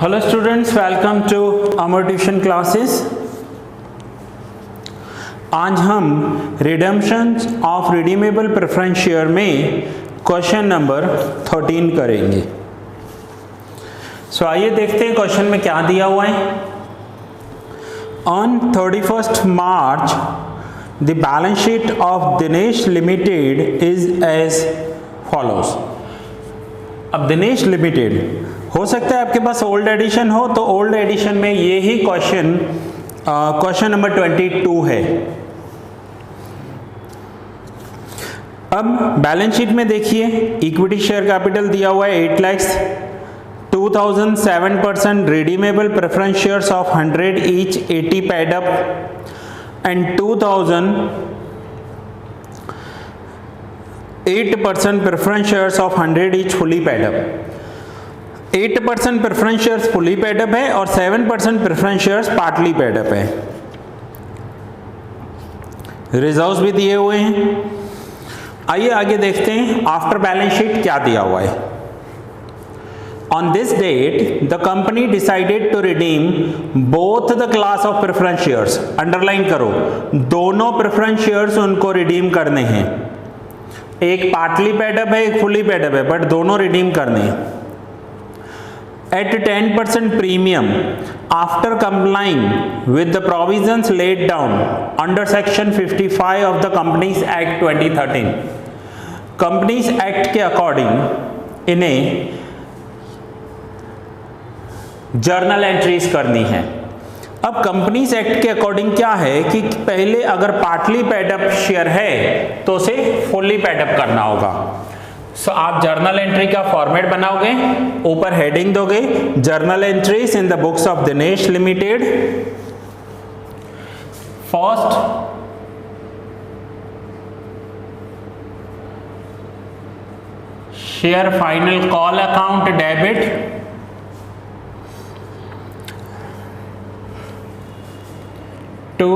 Hello students, welcome to our tuition classes. आज हम redemption of redeemable preference share में question number 13 करेंगे। आइए देखते हैं क्वेश्चन में क्या दिया हुआ है। On 31st March the balance sheet of Dinesh limited is as follows. अब दिनेश लिमिटेड, हो सकता है आपके पास ओल्ड एडिशन हो, तो ओल्ड एडिशन में ये ही क्वेश्चन नंबर 22 है। अब बैलेंस शीट में देखिए, इक्विटी शेयर कैपिटल दिया हुआ है 8 lakhs, 2000 7% redeemable preference shares of 100 each 80 paid up and 2000 8% preference shares of 100 each fully paid up. 8% preference shares fully paid up है और 7% preference shares partly paid up है। Reserves भी दिए हुए हैं। आइए आगे देखते हैं आफ्टर बैलेंस शीट क्या दिया हुआ है। On this date the company decided to redeem both the class of preference shares. Underline करो, दोनों प्रेफरेंस शेयर्स उनको रिडीम करने हैं। एक पार्टली पेड अप है, एक फुली पेड अप है, बट दोनों रिडीम करने हैं। at 10% premium after complying with the provisions laid down under section 55 of the Companies Act 2013। Companies Act के अकॉर्डिंग इन्हें जर्नल एंट्रीज करनी है। अब कंपनीज एक्ट के अकॉर्डिंग क्या है कि पहले अगर पार्टली पेड अप शेयर है तो उसे फुल्ली पेड अप करना होगा। आप जर्नल एंट्री का फॉर्मेट बनाओगे, ऊपर हेडिंग दोगे journal entries in the books of Dinesh limited. First share final call account debit to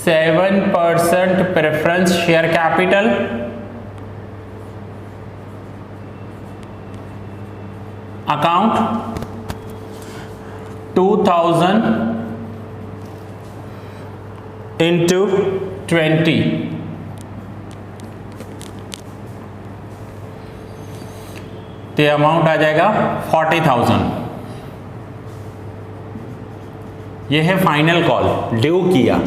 7% preference share capital account 2000 into 20। तो अमाउंट आ जाएगा 40,000। यह है फाइनल कॉल ड्यू किया।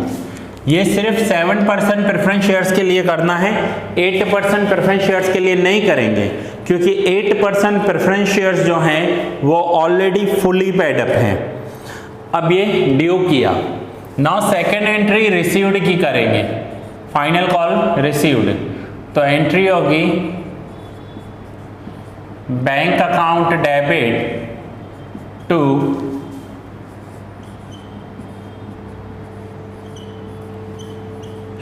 ये सिर्फ 7% प्रेफरेंस शेयर्स के लिए करना है, 8% प्रेफरेंस शेयर्स के लिए नहीं करेंगे, क्योंकि 8% प्रेफरेंस शेयर्स जो हैं वो ऑलरेडी फुली पेड अप हैं। अब ये ड्यू किया। नाउ सेकेंड एंट्री रिसीव्ड की करेंगे, फाइनल कॉल रिसीव्ड। तो एंट्री होगी bank account debit to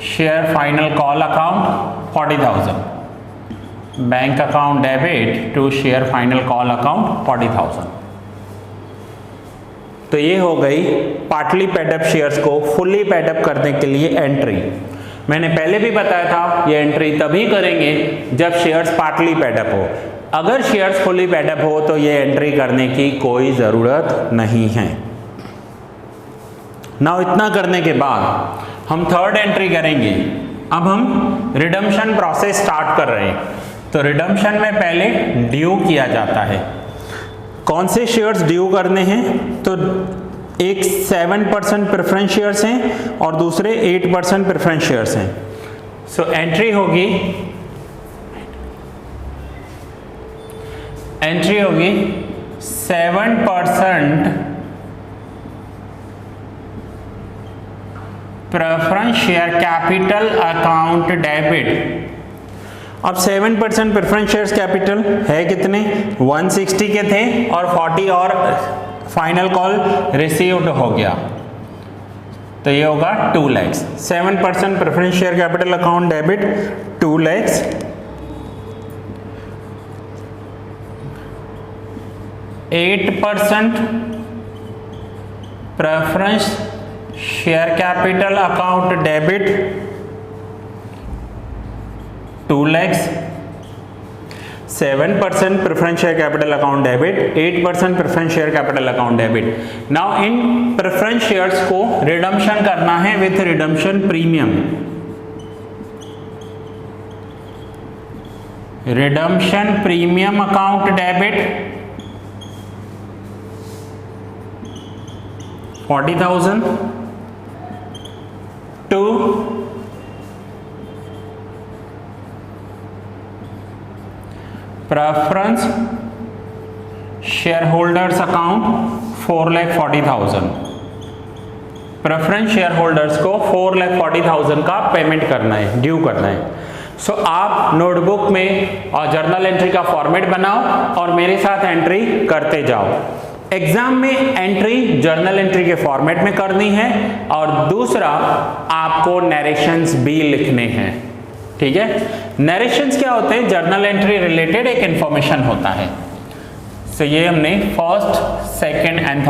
share final call account 40,000। Bank account debit to share final call account 40,000। तो ये हो गई पार्टली पेडअप शेयर्स को फुल्ली पेडअप करने के लिए एंट्री। मैंने पहले भी बताया था ये एंट्री तभी करेंगे जब शेयर्स पार्टली पेडअप हो। अगर शेयर्स फुल्ली पेडअप हो तो ये एंट्री करने की कोई ज़रूरत नहीं है। नाउ इतना करने के बाद हम थर्ड एंट्री करेंगे। अब हम रिडम्पशन प्रोसेस स्टार्ट कर रहे हैं। तो रिडम्पशन में पहले ड्यू किया जाता है। कौन से शेयर्स ड्यू करने हैं? तो एक 7% प्रेफरेंस शेयर्स हैं और दूसरे 8% प्रेफरेंस शेयर्स हैं। सो एंट्री होगी 7% preference share capital account debit. अब 7% प्रेफरेंस शेयर्स कैपिटल है कितने? 160 के थे और 40 और फाइनल कॉल रिसीव्ड हो गया, तो ये होगा 2 lakhs। 7% preference share capital account debit 2 lakhs। %8 preference share capital account debit 2 lakhs। 7% preference share capital account debit, 8% preference share capital account debit. Now इन preference shares को redemption करना है with redemption premium. Redemption premium account debit 40,000 to preference shareholders account 4,40,000. Preference share holders को 4,40,000 का payment करना है, due करना है. सो आप नोटबुक में और जर्नल एंट्री का फॉर्मेट बनाओ और मेरे साथ एंट्री करते जाओ. एग्जाम में एंट्री जर्नल एंट्री के फॉर्मेट में करनी है और दूसरा आपको नरेशंस भी लिखने हैं. ठीक है, नरेशंस क्या होते हैं? जर्नल एंट्री रिलेटेड एक इंफॉर्मेशन होता है. सो ये हमने first, second and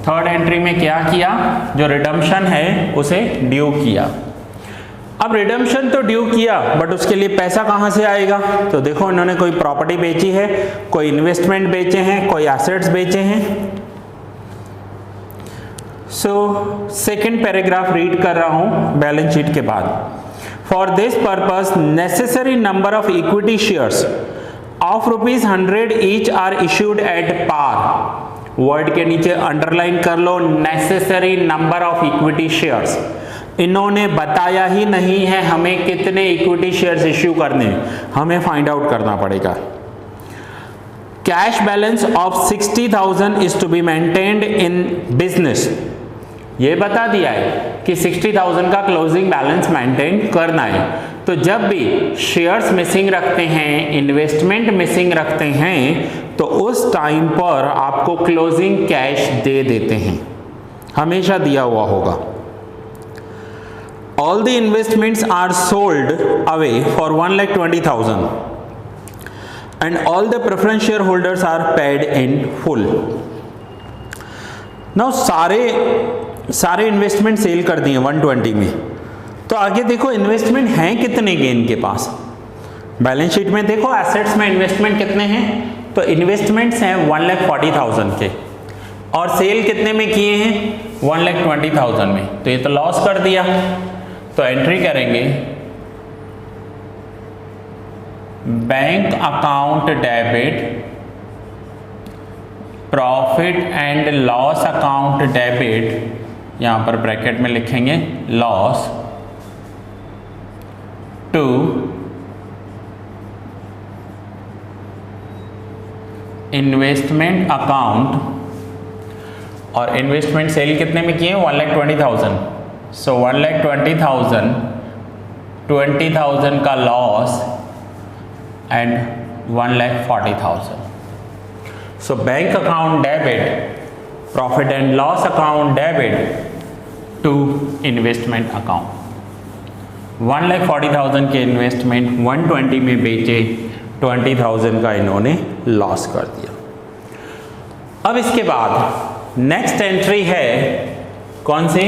third entry में क्या किया? जो रिडम्पशन है उसे ड्यू किया. अब रिडम्पशन तो ड्यू किया, बट उसके लिए पैसा कहां से आएगा? तो देखो, इन्होंने कोई प्रॉपर्टी बेची है, कोई इन्वेस्टमेंट बेचे हैं, कोई एसेट्स बेचे हैं. सो सेकंड पैराग्राफ रीड कर रहा हूं बैलेंस शीट के बाद. For this purpose necessary number of equity shares of ₹100 each are issued at par. Word के नीचे अंडरलाइन कर लो, necessary number of equity shares. इन्होंने बताया ही नहीं है हमें कितने इक्विटी शेयर्स इश्यू करने, हमें फाइंड आउट करना पड़ेगा. Cash balance of 60,000 is to be maintained in business. ये बता दिया है कि 60,000 का क्लोजिंग बैलेंस मेंटेन करना है. तो जब भी शेयर्स मिसिंग रखते हैं, इन्वेस्टमेंट मिसिंग रखते हैं, तो उस टाइम पर आपको क्लोजिंग कैश दे देते हैं, हमेशा दिया हुआ होगा. All the investments are sold away for 1,20,000 and all the preference shareholders are paid in full. Now सारे इन्वेस्टमेंट सेल कर दिए 120 में. तो आगे देखो इन्वेस्टमेंट हैं कितने के इनके पास. बैलेंस शीट में देखो एसेट्स में इन्वेस्टमेंट कितने हैं. तो इन्वेस्टमेंट्स हैं 1,40,000 के और सेल कितने में किए हैं? 1,20,000 में. तो ये तो लॉस कर दिया. तो एंट्री करेंगे bank account debit, profit and loss account debit, यहां पर ब्रैकेट में लिखेंगे लॉस, टू इन्वेस्टमेंट अकाउंट. और इन्वेस्टमेंट सेल कितने में किए? 1,20,000. सो 1,20,000, 20,000 का loss and 1,40,000. So bank account debit, profit and loss account debit to investment account. 1,40,000 के इन्वेस्टमेंट 120 में बेचे, 20,000 का इन्होंने लॉस कर दिया. अब इसके बाद नेक्स्ट एंट्री है कौन सी?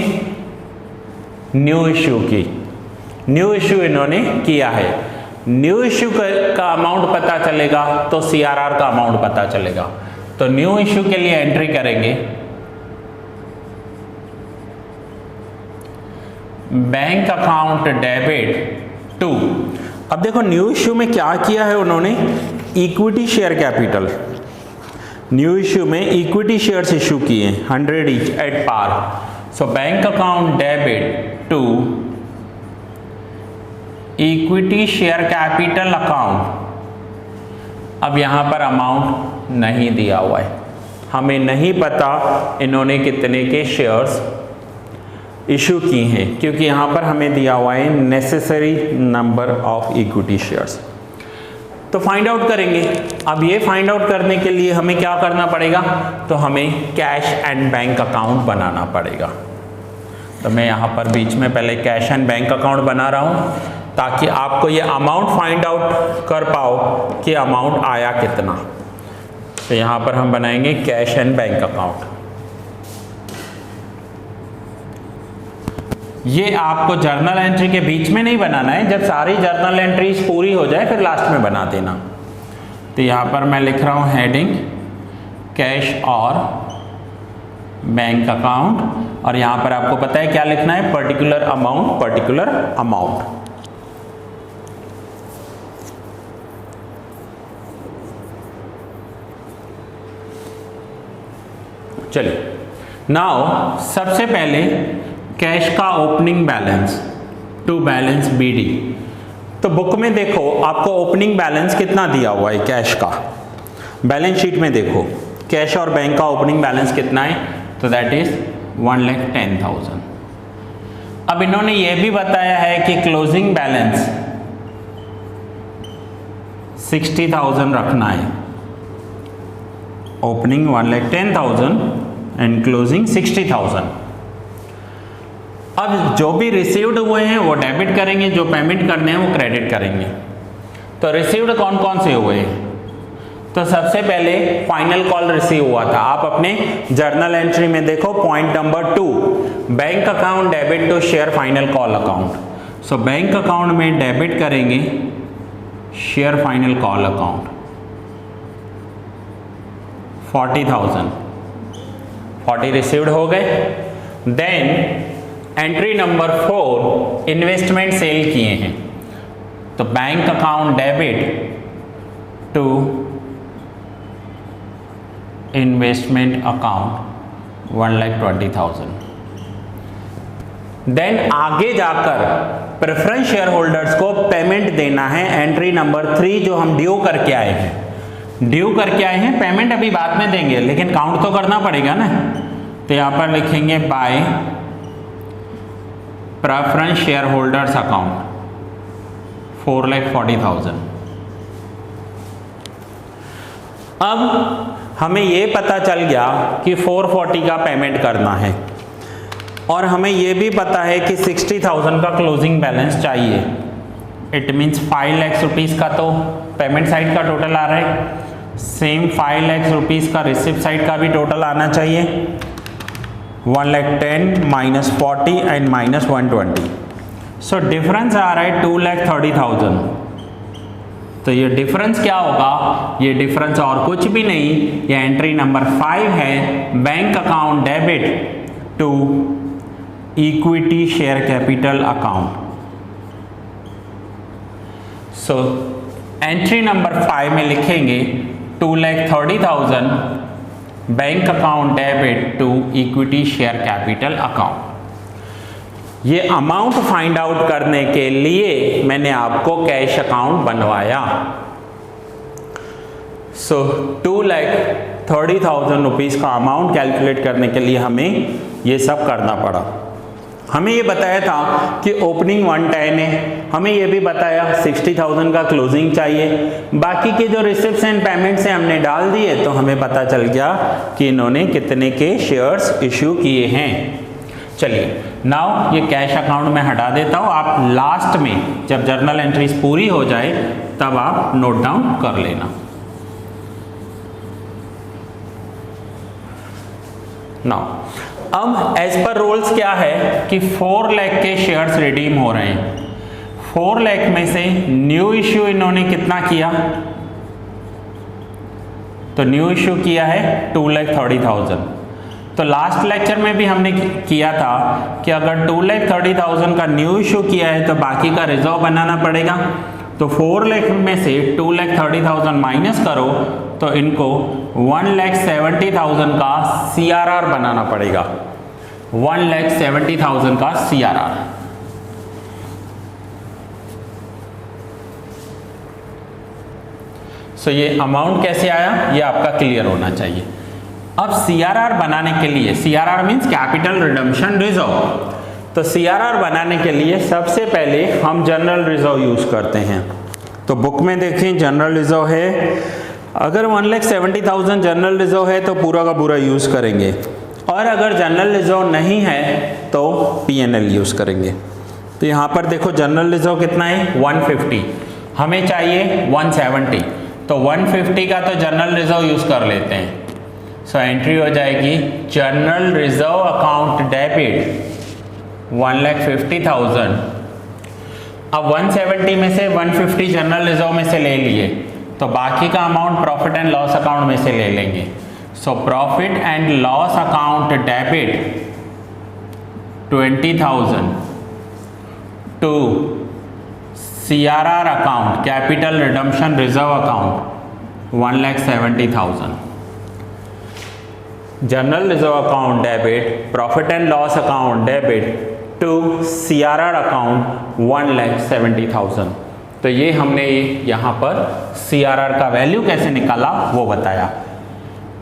न्यू इश्यू की. न्यू इश्यू इन्होंने किया है. न्यू इश्यू का अमाउंट पता चलेगा तो सीआरआर का अमाउंट पता चलेगा. तो न्यू इश्यू के लिए एंट्री करेंगे बैंक अकाउंट डेबिट टू. अब देखो न्यू इश्यू में क्या किया है उन्होंने? Equity share capital. New issue में इक्विटी शेयर्स इश्यू किए 100 each at par. So bank account debit to equity share capital account. अब यहां पर अमाउंट नहीं दिया हुआ है, हमें नहीं पता इन्होंने कितने के शेयर्स इशू किए हैं, क्योंकि यहां पर हमें दिया हुआ है necessary number of equity shares. तो फाइंड आउट करेंगे. अब ये फाइंड आउट करने के लिए हमें क्या करना पड़ेगा? तो हमें कैश एंड बैंक अकाउंट बनाना पड़ेगा. तो मैं यहाँ पर बीच में पहले कैश एंड बैंक अकाउंट बना रहा हूँ ताकि आपको ये अमाउंट फाइंड आउट कर पाओ कि अमाउंट आया कितना. तो यहाँ पर हम बनाएंगे कैश एंड बैंक अकाउंट. ये आपको जर्नल एंट्री के बीच में नहीं बनाना है, जब सारी जर्नल एंट्रीज पूरी हो जाए फिर लास्ट में बना देना. तो यहाँ पर मैं लिख रहा हूँ हेडिंग कैश और बैंक अकाउंट, और यहाँ पर आपको पता है क्या लिखना है, पर्टिकुलर अमाउंट, पर्टिकुलर अमाउंट। चलिए नाउ सबसे पहले कैश का opening balance to balance BD। तो बुक में देखो आपको ओपनिंग बैलेंस कितना दिया हुआ है कैश का, बैलेंस शीट में देखो कैश और बैंक का ओपनिंग बैलेंस कितना है, तो दैट इज 1,10,000। अब इन्होंने ये भी बताया है कि क्लोजिंग बैलेंस 60,000 रखना है, ओपनिंग 1,10,000 एंड क्लोजिंग 60,000। अब जो भी रिसीव्ड हुए हैं वो डेबिट करेंगे, जो पेमेंट करने हैं वो क्रेडिट करेंगे। तो रिसीव्ड कौन कौन से हुए हैं, तो सबसे पहले फाइनल कॉल रिसीव हुआ था। आप अपने जर्नल एंट्री में देखो point number 2, bank account debit to share final call account. So bank account में डेबिट करेंगे share final call account 40,000, 40 received हो गए। Then entry number 4, investment sale किए हैं, तो bank account debit to investment account 1,20,000। Then आगे जाकर preference share holders को पेमेंट देना है, एंट्री नंबर 3 जो हम ड्यू करके आए हैं, ड्यू करके आए हैं, पेमेंट अभी बाद में देंगे लेकिन काउंट तो करना पड़ेगा ना। तो यहां पर लिखेंगे bye preference share holders account 4,40,000। अब हमें ये पता चल गया कि 440 का पेमेंट करना है, और हमें ये भी पता है कि 60,000 का क्लोजिंग बैलेंस चाहिए। इट मीन्स 5 लाख रुपीज़ का तो पेमेंट साइड का टोटल आ रहा है, सेम 5 लाख रुपीज़ का रिसिप्ट साइड का भी टोटल आना चाहिए। 1,10,000 minus 40 and minus 120, so difference आ रहा है 2,30,000। तो ये डिफरेंस क्या होगा, ये डिफरेंस और कुछ भी नहीं, ये एंट्री नंबर 5 है, bank account debit to equity share capital account. So entry number 5 में लिखेंगे 2,30,000 bank account debit to equity share capital account. ये अमाउंट फाइंड आउट करने के लिए मैंने आपको कैश अकाउंट बनवाया। सो 2,30,000 रुपीज़ का अमाउंट कैलकुलेट करने के लिए हमें ये सब करना पड़ा। हमें ये बताया था कि ओपनिंग 110 है, हमें ये भी बताया 60,000 का क्लोजिंग चाहिए, बाकी के जो रिसिप्ट्स एंड पेमेंट्स हैं हमने डाल दिए, तो हमें पता चल गया कि इन्होंने कितने के शेयर्स इश्यू किए हैं। चलिए नाउ ये कैश अकाउंट में हटा देता हूँ, आप लास्ट में जब जर्नल एंट्रीज पूरी हो जाए तब आप नोट डाउन कर लेना। नाउ अब एज पर रूल्स क्या है कि 4 लाख के शेयर्स रिडीम हो रहे हैं। 4 लाख में से न्यू इश्यू इन्होंने कितना किया, तो न्यू इश्यू किया है 2,30,000। तो लास्ट लेक्चर में भी हमने किया था कि अगर 2,30,000 का न्यू इश्यू किया है तो बाकी का रिजर्व बनाना पड़ेगा। तो 4 लाख में से 2,30,000 माइनस करो तो इनको 1,70,000 का CRR बनाना पड़ेगा, 1,70,000 का CRR। सो ये अमाउंट कैसे आया ये आपका क्लियर होना चाहिए। अब CRR बनाने के लिए, CRR means capital redemption reserve, तो CRR बनाने के लिए सबसे पहले हम जनरल रिजर्व यूज करते हैं। तो बुक में देखें जनरल रिजर्व है, अगर 1,70,000 जनरल रिजर्व है तो पूरा का पूरा यूज करेंगे, और अगर जनरल रिजर्व नहीं है तो P&L यूज करेंगे। तो यहाँ पर देखो जनरल रिजर्व कितना है 150, हमें चाहिए 170, तो 150 का तो जनरल रिजर्व यूज कर लेते हैं। सो एंट्री हो जाएगी जनरल रिजर्व अकाउंट डेबिट 1,50,000। अब 170 में से 150 जनरल रिजर्व में से ले लिए तो बाकी का amount profit and loss account में से ले लेंगे। So profit and loss account debit 20,000 to CRR account capital redemption reserve account 1,70,000। General reserve account debit profit and loss account debit to CRR account 1,70,000। तो ये हमने यहाँ पर CRR का वैल्यू कैसे निकाला वो बताया।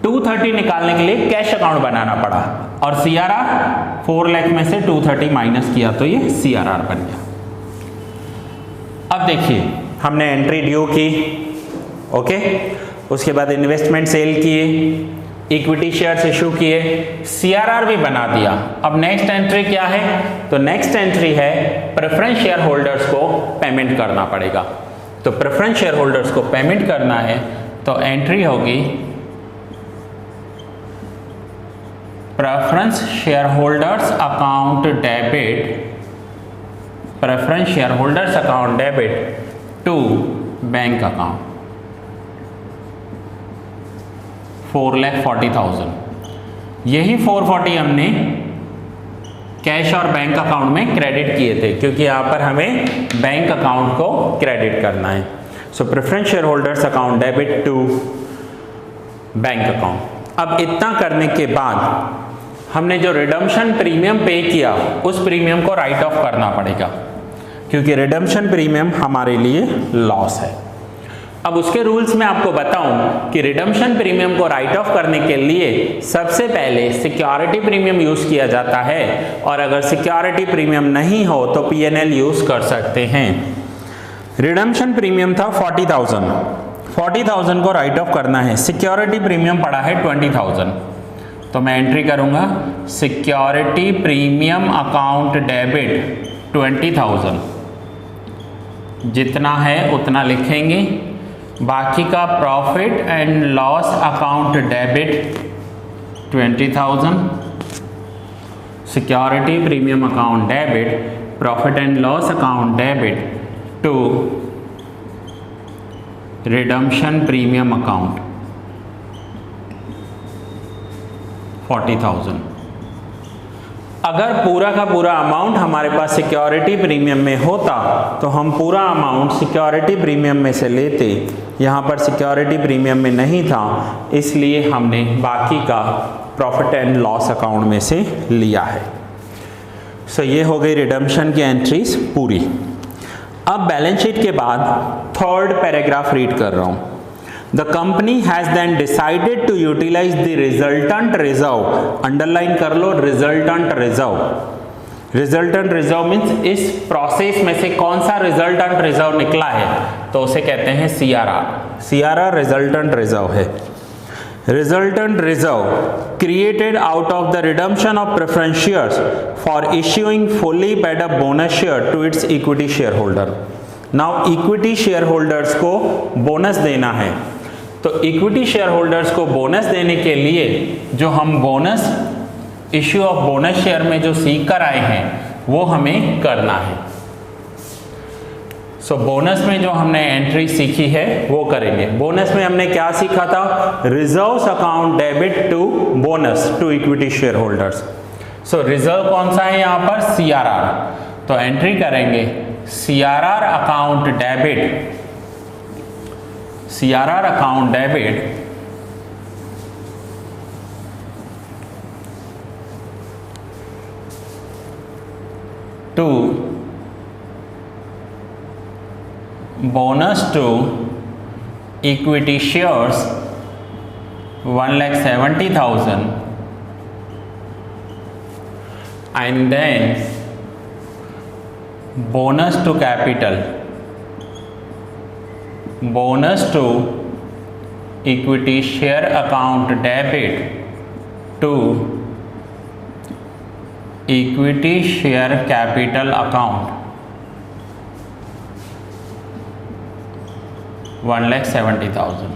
230 निकालने के लिए कैश अकाउंट बनाना पड़ा और CRR 4 लाख में से 230 माइनस किया तो ये CRR बन गया। अब देखिए हमने एंट्री ड्यू की, ओके, उसके बाद इन्वेस्टमेंट सेल किए, इक्विटी शेयर्स इशू किए, CRR भी बना दिया। अब नेक्स्ट एंट्री क्या है? तो नेक्स्ट एंट्री है प्रेफरेंस शेयर होल्डर्स को पेमेंट करना पड़ेगा। तो प्रेफरेंस शेयर होल्डर्स को पेमेंट करना है तो एंट्री होगी preference share holders account debit, preference share holders account debit to bank account 4,40,000। यही 440 हमने कैश और बैंक अकाउंट में क्रेडिट किए थे क्योंकि यहाँ पर हमें बैंक अकाउंट को क्रेडिट करना है। So preference share holders account debit to bank account. अब इतना करने के बाद हमने जो रिडम्पशन प्रीमियम पे किया उस प्रीमियम को राइट ऑफ करना पड़ेगा क्योंकि रिडम्पशन प्रीमियम हमारे लिए लॉस है। अब उसके रूल्स में आपको बताऊं कि रिडम्पशन प्रीमियम को राइट ऑफ करने के लिए सबसे पहले सिक्योरिटी प्रीमियम यूज किया जाता है और अगर सिक्योरिटी प्रीमियम नहीं हो तो P&L यूज कर सकते हैं। रिडम्पशन प्रीमियम था 40,000 को राइट ऑफ करना है, सिक्योरिटी प्रीमियम पड़ा है 20,000। तो मैं एंट्री करूंगा सिक्योरिटी प्रीमियम अकाउंट डेबिट 20,000, जितना है उतना लिखेंगे। बाकी का profit and loss account debit 20,000, security premium account debit profit and loss account debit to redemption premium account 40,000। अगर पूरा का पूरा अमाउंट हमारे पास सिक्योरिटी प्रीमियम में होता तो हम पूरा अमाउंट सिक्योरिटी प्रीमियम में से लेते। यहाँ पर सिक्योरिटी प्रीमियम में नहीं था इसलिए हमने बाकी का प्रॉफिट एंड लॉस अकाउंट में से लिया है। सो ये हो गई रिडम्पशन की एंट्रीज पूरी। अब बैलेंस शीट के बाद थर्ड पैराग्राफ रीड कर रहा हूँ। The company has then decided to utilize the resultant reserve, underline कर लो resultant reserve। resultant reserve means इस प्रोसेस में से कौन सा resultant reserve निकला है तो उसे कहते हैं CRR। CRR resultant reserve है। resultant reserve created out of the redemption of preference shares for issuing fully paid up bonus share to its equity shareholder। Now equity shareholders को बोनस देना है तो इक्विटी शेयर होल्डर्स को bonus देने के लिए जो हम bonus issue of bonus share में जो सीख कर आए हैं वो हमें करना है। सो बोनस में जो हमने एंट्री सीखी है वो करेंगे। बोनस में हमने क्या सीखा था? Reserves account debit to bonus to equity share holders. So reserve कौन सा है यहाँ पर? CRR। तो एंट्री करेंगे CRR account debit, CRR account debit to bonus to equity shares 1,70,000 and then bonus to capital, bonus to equity share account debit to equity share capital account 1,70,000.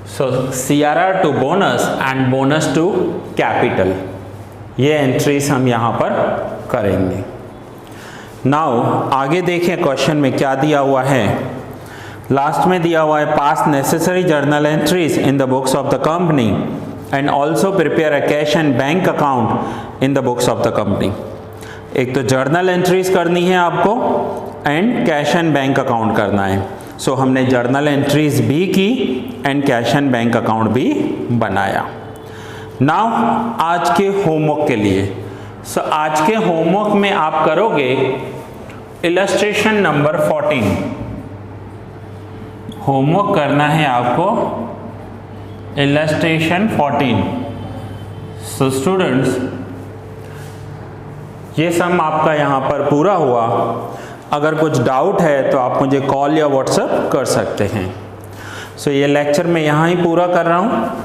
So CRR to bonus and bonus to capital, ये entries हम यहाँ पर करेंगे। Now आगे देखें question में क्या दिया हुआ है। लास्ट में दिया हुआ है पास necessary journal entries in the books of the company and also prepare a cash and bank account in the books of the company. एक तो जर्नल एंट्रीज करनी है आपको and cash and bank account करना है। सो हमने जर्नल एंट्रीज भी की and cash and bank account भी बनाया। नाउ आज के होमवर्क के लिए, आज के होमवर्क में आप करोगे इलस्ट्रेशन नंबर 14। होमवर्क करना है आपको इलस्ट्रेशन 14। सो स्टूडेंट्स, ये सम आपका यहाँ पर पूरा हुआ। अगर कुछ डाउट है तो आप मुझे कॉल या व्हाट्सएप कर सकते हैं। सो ये लेक्चर मैं यहाँ ही पूरा कर रहा हूँ।